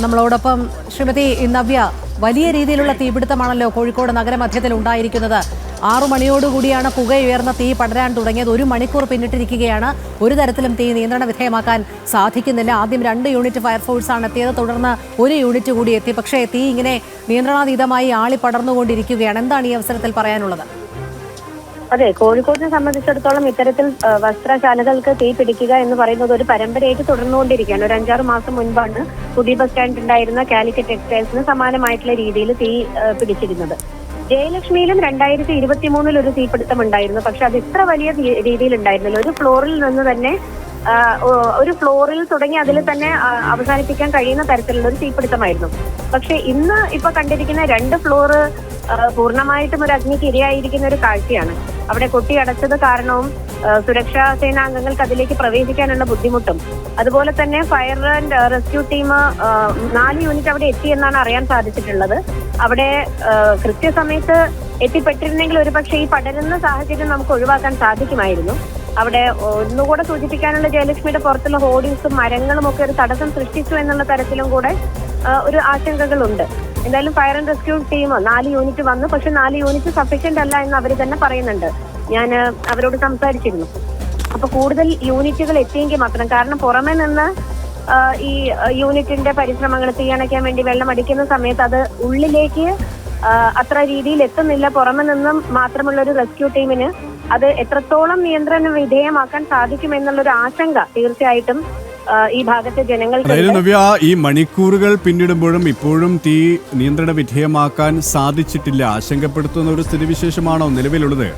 നമ്മളോടൊപ്പം ശ്രീമതി നവ്യ, വലിയ രീതിയിലുള്ള തീപിടുത്തമാണല്ലോ കോഴിക്കോട് നഗരമധ്യത്തിൽ ഉണ്ടായിരിക്കുന്നത്. 6 മണിയോടുകൂടിയാണ് പുകയുയർന്ന തീ പടരാൻ തുടങ്ങിയത്. 1 മണിക്കൂർ പിന്നിട്ടിരിക്കുകയാണ്. ഒരു തരത്തിലും തീ നിയന്ത്രണ വിധേയമാക്കാൻ സാധിക്കുന്നില്ല. ആദ്യം 2 യൂണിറ്റ് ഫയർഫോഴ്സാണ് എത്തിയത്, തുടർന്ന് 1 യൂണിറ്റ് കൂടി എത്തി. പക്ഷേ തീ ഇങ്ങനെ നിയന്ത്രണാതീതമായി ആളി പടർന്നുകൊണ്ടിരിക്കുകയാണ്. എന്താണ് ഈ അവസരത്തിൽ പറയാനുള്ളത്? അതെ, കോഴിക്കോടിനെ സംബന്ധിച്ചിടത്തോളം ഇത്തരത്തിൽ വസ്ത്രശാലകൾക്ക് തീ പിടിക്കുക എന്ന് പറയുന്നത് ഒരു പരമ്പരയായിട്ട് തുടർന്നുകൊണ്ടിരിക്കുകയാണ്. ഒരു 5-6 മാസം മുൻപാണ് പുതിയ ബസ് സ്റ്റാൻഡ് ഉണ്ടായിരുന്ന കാലിക്കറ്റ് ടെക്സ്റ്റൈൽസിന് സമാനമായിട്ടുള്ള രീതിയിൽ തീ പിടിച്ചിരുന്നത്. ജയലക്ഷ്മിയിലും 2023 ഒരു തീപിടുത്തം ഉണ്ടായിരുന്നു. പക്ഷെ അത് ഇത്ര വലിയ രീതിയിൽ ഉണ്ടായിരുന്നില്ല. ഒരു ഫ്ലോറിൽ നിന്ന് തന്നെ ഒരു ഫ്ലോറിൽ തുടങ്ങി അതിൽ തന്നെ അവസാനിപ്പിക്കാൻ കഴിയുന്ന തരത്തിലുള്ള ഒരു തീപിടുത്തമായിരുന്നു. പക്ഷെ ഇന്ന് ഇപ്പൊ കണ്ടിരിക്കുന്ന 2 ഫ്ലോറ് പൂർണ്ണമായിട്ടും ഒരു അഗ്നിക്ക് ഇരയായിരിക്കുന്ന ഒരു കാഴ്ചയാണ്. അവിടെ കൊട്ടിയടച്ചത് കാരണവും സുരക്ഷാ സേനാംഗങ്ങൾക്ക് അതിലേക്ക് പ്രവേശിക്കാനുള്ള ബുദ്ധിമുട്ടും, അതുപോലെ തന്നെ fire and rescue team 4 unit അവിടെ എത്തിയെന്നാണ് അറിയാൻ സാധിച്ചിട്ടുള്ളത്. അവിടെ കൃത്യസമയത്ത് എത്തിപ്പെട്ടിരുന്നെങ്കിൽ ഒരുപക്ഷെ ഈ പടരുന്ന സാഹചര്യം നമുക്ക് ഒഴിവാക്കാൻ സാധിക്കുമായിരുന്നു. അവിടെ ഒന്നുകൂടെ സൂചിപ്പിക്കാനുള്ള ജയലക്ഷ്മിയുടെ പുറത്തുള്ള ഹോർഡിങ്സും മരങ്ങളും ഒക്കെ ഒരു തടസ്സം സൃഷ്ടിച്ചു എന്നുള്ള തരത്തിലും കൂടെ ഒരു ആശങ്കകളുണ്ട്. എന്തായാലും fire and rescue team 4 unit വന്നു. പക്ഷെ 4 യൂണിറ്റ് സഫീഷ്യന്റ് അല്ല എന്ന് അവർ തന്നെ പറയുന്നുണ്ട്. ഞാൻ അവരോട് സംസാരിച്ചിരുന്നു. അപ്പൊ കൂടുതൽ യൂണിറ്റുകൾ എത്തിയെങ്കിൽ മാത്രം, കാരണം പുറമെ നിന്ന് ഈ യൂണിറ്റിന്റെ പരിശ്രമങ്ങൾ തീയണയ്ക്കാൻ വേണ്ടി വെള്ളം അടിക്കുന്ന സമയത്ത് അത് ഉള്ളിലേക്ക് അത്ര രീതിയിൽ എത്തുന്നില്ല. പുറമെ നിന്നും മാത്രമുള്ള ഒരു റെസ്ക്യൂ ടീമിന് അത് എത്രത്തോളം നിയന്ത്രണ വിധേയമാക്കാൻ സാധിക്കുമെന്നുള്ളൊരു ആശങ്ക തീർച്ചയായിട്ടും ഈ ഭാഗത്തെ ജനങ്ങൾക്ക്. ഈ മണിക്കൂറുകൾ പിന്നിടുമ്പോഴും ഇപ്പോഴും തീ നിയന്ത്രണ വിധേയമാക്കാൻ സാധിച്ചിട്ടില്ല. ആശങ്കപ്പെടുത്തുന്ന ഒരു സ്ഥിതിവിശേഷമാണോ നിലവിലുള്ളത്?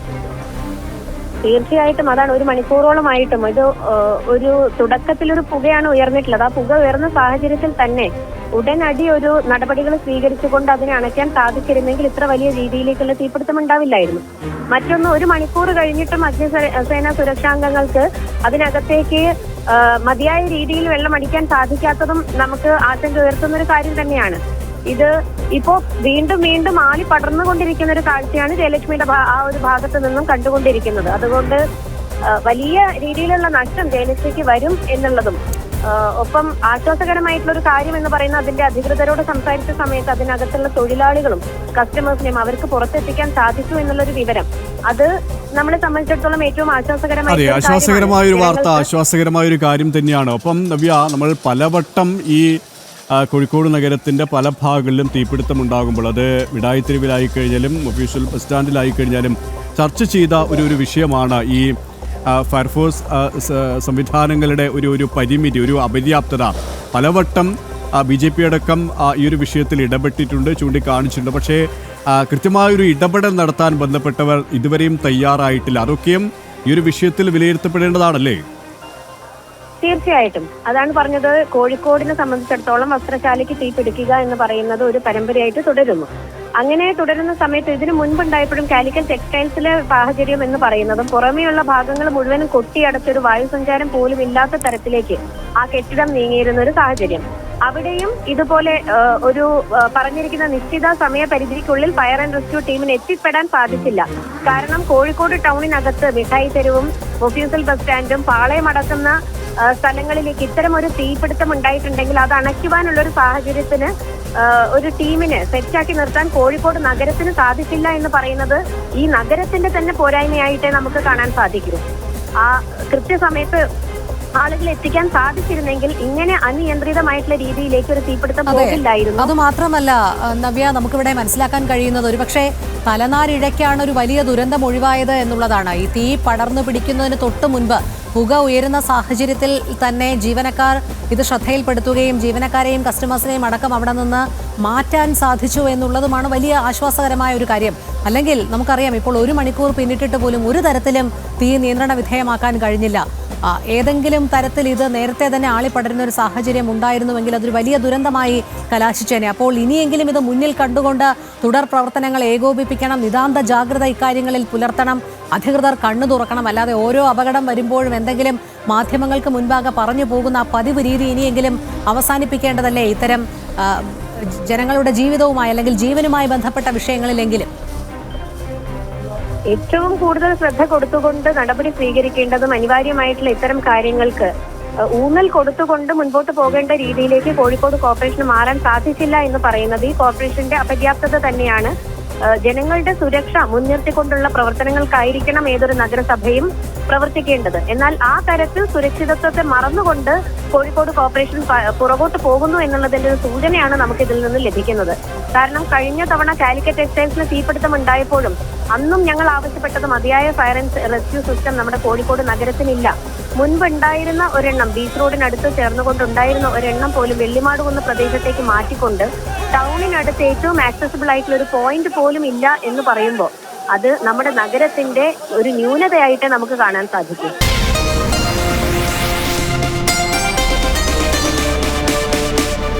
തീർച്ചയായിട്ടും അതാണ്. 1 മണിക്കൂറോളമായിട്ടും ഇത് ഒരു തുടക്കത്തിലൊരു പുകയാണ് ഉയർന്നിട്ടുള്ളത്. ആ പുക ഉയർന്ന സാഹചര്യത്തിൽ തന്നെ ഉടനടി ഒരു നടപടികൾ സ്വീകരിച്ചുകൊണ്ട് അതിനെ അണയ്ക്കാൻ സാധിച്ചിരുന്നെങ്കിൽ ഇത്ര വലിയ രീതിയിലേക്കുള്ള തീപിടുത്തം ഉണ്ടാവില്ലായിരുന്നു. മറ്റൊന്ന്, 1 മണിക്കൂർ കഴിഞ്ഞിട്ടും അഗ്നിസേന സുരക്ഷാംഗങ്ങൾക്ക് അതിനകത്തേക്ക് മതിയായ രീതിയിൽ വെള്ളം അടിക്കാൻ സാധിക്കാത്തതും നമുക്ക് ആശങ്ക ഉയർത്തുന്ന ഒരു കാര്യം തന്നെയാണ്. ഇത് ഇപ്പോ വീണ്ടും വീണ്ടും ആളി പടർന്നുകൊണ്ടിരിക്കുന്ന ഒരു കാഴ്ചയാണ് ജയലക്ഷ്മിയുടെ ആ ഒരു ഭാഗത്ത് നിന്നും കണ്ടുകൊണ്ടിരിക്കുന്നത്. അതുകൊണ്ട് വലിയ രീതിയിലുള്ള നഷ്ടം ജയലക്ഷ്മിക്ക് വരും എന്നുള്ളതും ഒപ്പം ആശ്വാസകരമായിട്ടുള്ള ഒരു കാര്യം എന്ന് പറയുന്നത് അതിന്റെ അധികൃതരോട് സംസാരിച്ച സമയത്ത് അതിനകത്തുള്ള തൊഴിലാളികളും കസ്റ്റമേഴ്സിനെയും അവർക്ക് പുറത്തെത്തിക്കാൻ സാധിച്ചു എന്നുള്ളൊരു വിവരം, അത് നമ്മളെ സംബന്ധിച്ചിടത്തോളം ഏറ്റവും ആശ്വാസകരമായ ഒരു വാർത്ത, ആശ്വാസകരമായ ഒരു കാര്യം തന്നെയാണ്. ഒപ്പം നവ്യ, നമ്മൾ പലവട്ടം ഈ കോഴിക്കോട് നഗരത്തിൻ്റെ പല ഭാഗങ്ങളിലും തീപിടുത്തം ഉണ്ടാകുമ്പോൾ അത് വിടായിത്തെരുവിലായി കഴിഞ്ഞാലും ഒഫീഷ്യൽ ബസ് സ്റ്റാൻഡിലായി കഴിഞ്ഞാലും ചർച്ച ചെയ്ത ഒരു വിഷയമാണ് ഈ ഫയർഫോഴ്സ് സംവിധാനങ്ങളുടെ ഒരു പരിമിതി, ഒരു അപര്യാപ്തത. പലവട്ടം BJP അടക്കം ഈ ഒരു വിഷയത്തിൽ ഇടപെട്ടിട്ടുണ്ട്, ചൂണ്ടിക്കാണിച്ചിട്ടുണ്ട്. പക്ഷേ കൃത്യമായൊരു ഇടപെടൽ നടത്താൻ ബന്ധപ്പെട്ടവർ ഇതുവരെയും തയ്യാറായിട്ടില്ല. അതൊക്കെയും ഈ ഒരു വിഷയത്തിൽ വിലയിരുത്തപ്പെടേണ്ടതാണല്ലേ? തീർച്ചയായിട്ടും അതാണ് പറഞ്ഞത്. കോഴിക്കോടിനെ സംബന്ധിച്ചിടത്തോളം വസ്ത്രശാലയ്ക്ക് തീ പിടിക്കുക എന്ന് പറയുന്നത് ഒരു പരമ്പരയായിട്ട് തുടരുന്നു. അങ്ങനെ തുടരുന്ന സമയത്ത് ഇതിനു മുൻപുണ്ടായപ്പോഴും കാലിക്കറ്റ് ടെക്സ്റ്റൈൽസിലെ സാഹചര്യം എന്ന് പറയുന്നതും പുറമെയുള്ള ഭാഗങ്ങൾ മുഴുവനും കൊട്ടിയടച്ചൊരു വായുസഞ്ചാരം പോലും ഇല്ലാത്ത തരത്തിലേക്ക് ആ കെട്ടിടം നീങ്ങിയിരുന്ന ഒരു സാഹചര്യം. അവിടെയും ഇതുപോലെ ഒരു പറഞ്ഞിരിക്കുന്ന നിശ്ചിത സമയപരിധിക്കുള്ളിൽ ഫയർ ആൻഡ് റെസ്ക്യൂ ടീമിന് എത്തിപ്പെടാൻ സാധിച്ചില്ല. കാരണം കോഴിക്കോട് ടൗണിനകത്ത് മിഠായി തെരുവും ഒഫീഷ്യൽ ബസ് സ്റ്റാൻഡും പാളയമടക്കുന്ന സ്ഥലങ്ങളിലേക്ക് ഇത്തരം ഒരു തീപിടുത്തം ഉണ്ടായിട്ടുണ്ടെങ്കിൽ അത് അണയ്ക്കുവാനുള്ള ഒരു സാഹചര്യത്തിന് ഒരു ടീമിനെ സെറ്റാക്കി നിർത്താൻ കോഴിക്കോട് നഗരത്തിന് സാധിച്ചില്ല എന്ന് പറയുന്നത് ഈ നഗരത്തിന്റെ തന്നെ പോരായ്മയായിട്ടേ നമുക്ക് കാണാൻ സാധിക്കൂ. ആ കൃത്യസമയത്ത് ആളുകൾ എത്തിക്കാൻ സാധിച്ചിരുന്നെങ്കിൽ ഇങ്ങനെ അനിയന്ത്രിതമായിട്ടുള്ള രീതിയിലേക്ക് ഒരു തീപിടുത്തം പോകില്ലായിരുന്നു. അത് മാത്രമല്ല നവ്യ, നമുക്കിവിടെ മനസ്സിലാക്കാൻ കഴിയുന്നത് ഒരുപക്ഷെ തലനാരിഴയ്ക്കാണ് ഒരു വലിയ ദുരന്തം ഒഴിവായത് എന്നുള്ളതാണ്. ഈ തീ പടർന്നു പിടിക്കുന്നതിന് തൊട്ട് മുൻപ് പുക ഉയരുന്ന സാഹചര്യത്തിൽ തന്നെ ജീവനക്കാർ ഇത് ശ്രദ്ധയിൽപ്പെടുത്തുകയും ജീവനക്കാരെയും കസ്റ്റമേഴ്സിനെയും അടക്കം അവിടെ നിന്ന് മാറ്റാൻ സാധിച്ചു എന്നുള്ളതുമാണ് വലിയ ആശ്വാസകരമായ ഒരു കാര്യം. അല്ലെങ്കിൽ നമുക്കറിയാം, ഇപ്പോൾ 1 മണിക്കൂർ പിന്നിട്ടിട്ട് പോലും ഒരു തരത്തിലും തീ നിയന്ത്രണ വിധേയമാക്കാൻ കഴിഞ്ഞില്ല. ഏതെങ്കിലും തരത്തിൽ ഇത് നേരത്തെ തന്നെ ആളിപ്പടരുന്ന ഒരു സാഹചര്യം ഉണ്ടായിരുന്നുവെങ്കിൽ അതൊരു വലിയ ദുരന്തമായി കലാശിച്ചേനെ. അപ്പോൾ ഇനിയെങ്കിലും ഇത് മുന്നിൽ കണ്ടുകൊണ്ട് തുടർ പ്രവർത്തനങ്ങൾ ഏകോപിപ്പിക്കണം, നിതാന്ത ജാഗ്രത ഇക്കാര്യങ്ങളിൽ പുലർത്തണം, അധികൃതർ കണ്ണു തുറക്കണം. അല്ലാതെ ഓരോ അപകടം വരുമ്പോഴും എന്തെങ്കിലും മാധ്യമങ്ങൾക്ക് മുൻപാകെ പറഞ്ഞു പോകുന്ന ആ പതിവ് രീതി ഇനിയെങ്കിലും അവസാനിപ്പിക്കേണ്ടതല്ലേ ഇത്തരം ജനങ്ങളുടെ ജീവിതവുമായി അല്ലെങ്കിൽ ജീവനുമായി ബന്ധപ്പെട്ട വിഷയങ്ങളിലെങ്കിലും? ഏറ്റവും കൂടുതൽ ശ്രദ്ധ കൊടുത്തുകൊണ്ട് നടപടി സ്വീകരിക്കേണ്ടതും അനിവാര്യമായിട്ടുള്ള ഇത്തരം കാര്യങ്ങൾക്ക് ഊന്നൽ കൊടുത്തുകൊണ്ട് മുൻപോട്ട് പോകേണ്ട രീതിയിലേക്ക് കോഴിക്കോട് കോർപ്പറേഷന് മാറാൻ സാധിച്ചില്ല എന്ന് പറയുന്നത് ഈ കോർപ്പറേഷന്റെ അപര്യാപ്തത തന്നെയാണ്. ജനങ്ങളുടെ സുരക്ഷ മുൻനിർത്തിക്കൊണ്ടുള്ള പ്രവർത്തനങ്ങൾക്കായിരിക്കണം ഏതൊരു നഗരസഭയും പ്രവർത്തിക്കേണ്ടത്. എന്നാൽ ആ തരത്തിൽ സുരക്ഷിതത്വത്തെ മറന്നുകൊണ്ട് കോഴിക്കോട് കോർപ്പറേഷൻ പുറകോട്ട് പോകുന്നു എന്നുള്ളതിന്റെ ഒരു സൂചനയാണ് നമുക്ക് ഇതിൽ നിന്ന് ലഭിക്കുന്നത്. കാരണം കഴിഞ്ഞ തവണ കാലിക്കറ്റ് ടെക്സ്റ്റൈൽസിന് തീപിടുത്തം ഉണ്ടായപ്പോഴും അന്നും ഞങ്ങൾ ആവശ്യപ്പെട്ടത് മതിയായ ഫയർ ആൻഡ് റെസ്ക്യൂ സിസ്റ്റം നമ്മുടെ കോഴിക്കോട് നഗരത്തിനില്ല. മുൻപുണ്ടായിരുന്ന ഒരെണ്ണം ബീച്ച് റോഡിനടുത്ത് ചേർന്നുകൊണ്ടുണ്ടായിരുന്ന ഒരെണ്ണം പോലും വെള്ളിമാടുകുന്ന് പ്രദേശത്തേക്ക് മാറ്റിക്കൊണ്ട് ടൗണിനടുത്ത് ഏറ്റവും ആക്സസിബിൾ ആയിട്ടുള്ള ഒരു പോയിന്റ് പോലും ഇല്ല എന്ന് പറയുമ്പോൾ അത് നമ്മുടെ നഗരത്തിന്റെ ഒരു ന്യൂനതയായിട്ടേ നമുക്ക് കാണാൻ സാധിക്കും.